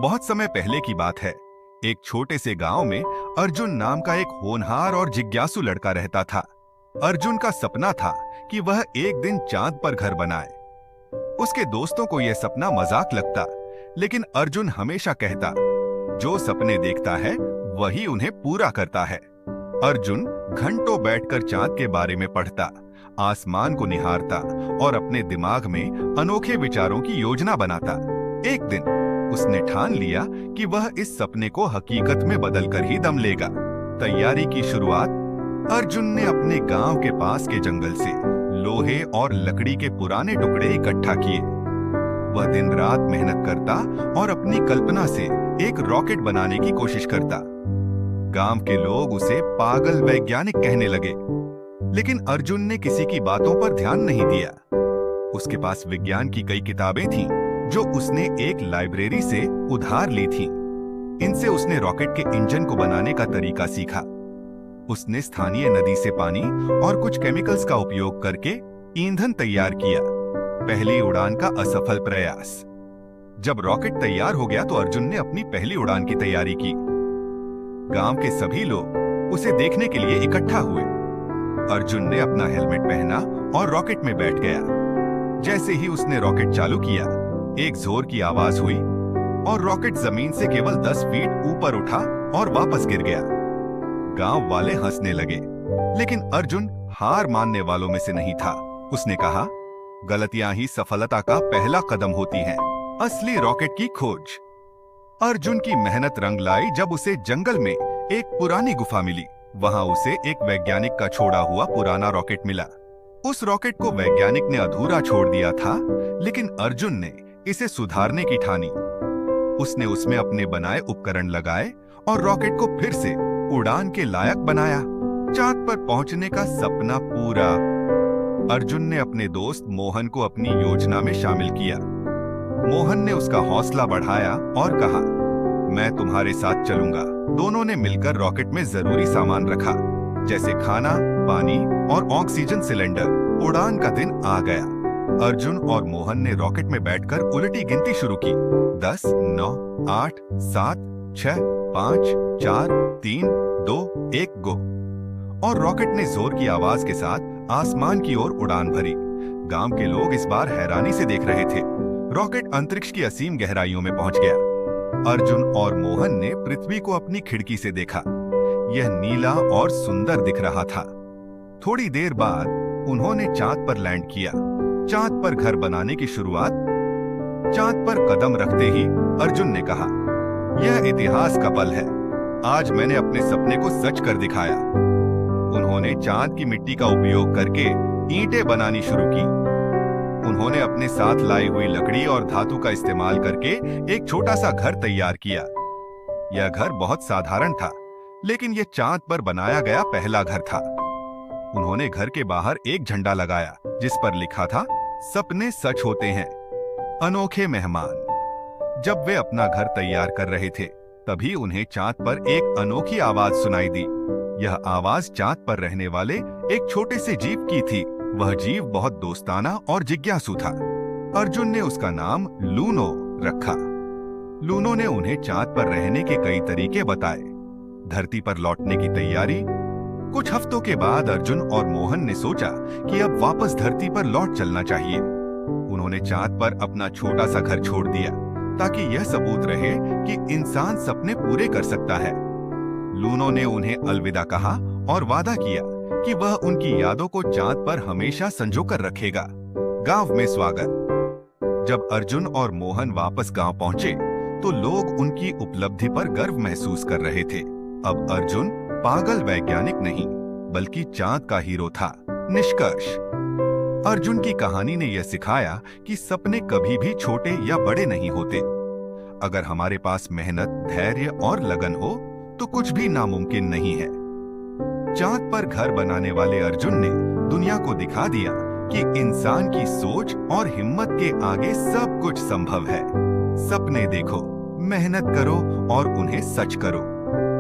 बहुत समय पहले की बात है। एक छोटे से गांव में अर्जुन नाम का एक होनहार और जिज्ञासु लड़का रहता था। अर्जुन का सपना था कि वह एक दिन चांद पर घर बनाए। उसके दोस्तों को यह सपना मजाक लगता, लेकिन अर्जुन हमेशा कहता, जो सपने देखता है वही उन्हें पूरा करता है। अर्जुन घंटों बैठकर चांद के बारे में पढ़ता, आसमान को निहारता और अपने दिमाग में अनोखे विचारों की योजना बनाता। एक दिन उसने ठान लिया कि वह इस सपने को हकीकत में बदलकर ही दम लेगा। तैयारी की शुरुआत अर्जुन ने अपने गांव के पास के जंगल से लोहे और लकड़ी के पुराने टुकड़े इकट्ठा किए। वह दिन रात मेहनत करता और अपनी कल्पना से एक रॉकेट बनाने की कोशिश करता। गांव के लोग उसे पागल वैज्ञानिक कहने लगे, लेकिन अर्जुन ने किसी की बातों पर ध्यान नहीं दिया। उसके पास विज्ञान की कई किताबें थीं, जो उसने एक लाइब्रेरी से उधार ली थीं। इनसे उसने रॉकेट के इंजन को बनाने का तरीका सीखा। उसने स्थानीय नदी से पानी और कुछ केमिकल्स का उपयोग करके ईंधन तैयार किया। पहली उड़ान का असफल प्रयास। जब रॉकेट तैयार हो गया तो अर्जुन ने अपनी पहली उड़ान की तैयारी की। गांव के सभी लोग उसे देखने के लिए इकट्ठा हुए। अर्जुन ने अपना हेलमेट पहना और रॉकेट में बैठ गया। जैसे ही उसने रॉकेट चालू किया, एक जोर की आवाज हुई और रॉकेट जमीन से केवल 10 फीट ऊपर उठा और वापस गिर गया। गांव वाले हंसने लगे, लेकिन अर्जुन हार मानने वालों में से नहीं था। उसने कहा, गलतियां ही सफलता का पहला कदम होती हैं। असली रॉकेट की खोज। अर्जुन की मेहनत रंग लाई जब उसे जंगल में एक पुरानी गुफा मिली। वहां उसे एक वैज्ञानिक का छोड़ा हुआ पुराना रॉकेट मिला। उस रॉकेट को वैज्ञानिक ने अधूरा छोड़ दिया था, लेकिन अर्जुन ने इसे सुधारने की ठानी। उसने उसमें अपने बनाए उपकरण लगाए और रॉकेट को फिर से उड़ान के लायक बनाया। चांद पर पहुंचने का सपना पूरा। अर्जुन ने अपने दोस्त मोहन को अपनी योजना में शामिल किया। मोहन ने उसका हौसला बढ़ाया और कहा, मैं तुम्हारे साथ चलूंगा। दोनों ने मिलकर रॉकेट में जरूरी सामान रखा, जैसे खाना, पानी और ऑक्सीजन सिलेंडर। उड़ान का दिन आ गया। अर्जुन और मोहन ने रॉकेट में बैठकर उलटी गिनती शुरू की। 10, 9, 8, 7, 6, 5, 4, 3, 2, 1 गो। और रॉकेट ने जोर की आवाज के साथ आसमान की ओर उड़ान भरी। गांव के लोग इस बार हैरानी से देख रहे थे। रॉकेट अंतरिक्ष की असीम गहराइयों में पहुंच गया। अर्जुन और मोहन ने पृथ्वी को अपनी खिड़की से देखा। यह नीला और सुंदर दिख रहा था। थोड़ी देर बाद उन्होंने चांद पर लैंड किया। चांद पर घर बनाने की शुरुआत। चांद पर कदम रखते ही अर्जुन ने कहा, यह इतिहास का पल है। आज मैंने अपने सपने को सच कर दिखाया। उन्होंने चांद की मिट्टी का उपयोग करके ईंटें बनानी शुरू की। उन्होंने अपने साथ लाई हुई लकड़ी और धातु का इस्तेमाल करके एक छोटा सा घर तैयार किया। यह घर बहुत साधारण था, लेकिन यह चांद पर बनाया गया पहला घर था। उन्होंने घर के बाहर एक झंडा लगाया, जिस पर लिखा था, सपने सच होते हैं। अनोखे मेहमान। जब वे अपना घर तैयार कर रहे थे, तभी उन्हें चांद पर एक अनोखी आवाज सुनाई दी। यह आवाज चांद पर रहने वाले एक छोटे से जीव की थी। वह जीव बहुत दोस्ताना और जिज्ञासु था। अर्जुन ने उसका नाम लूनो रखा। लूनो ने उन्हें चांद पर रहने के कई तरीके बताए। धरती पर लौटने की तैयारी। कुछ हफ्तों के बाद अर्जुन और मोहन ने सोचा कि अब वापस धरती पर लौट चलना चाहिए। उन्होंने चांद पर अपना छोटा सा घर छोड़ दिया, ताकि यह सबूत रहे कि इंसान सपने पूरे कर सकता है। लूनो ने उन्हें अलविदा कहा और वादा किया कि वह उनकी यादों को चांद पर हमेशा संजोकर रखेगा। गांव में स्वागत। जब अर्जुन और मोहन वापस गांव पहुंचे, तो लोग उनकी उपलब्धि पर गर्व महसूस कर रहे थे। अब अर्जुन पागल वैज्ञानिक नहीं, बल्कि चांद का हीरो था। निष्कर्ष। अर्जुन की कहानी ने यह सिखाया कि सपने कभी भी छोटे या बड़े नहीं होते। अगर हमारे पास मेहनत, धैर्य और लगन हो, तो कुछ भी नामुमकिन नहीं है। चांद पर घर बनाने वाले अर्जुन ने दुनिया को दिखा दिया कि इंसान की सोच और हिम्मत के आगे सब कुछ संभव है। सपने देखो, मेहनत करो और उन्हें सच करो।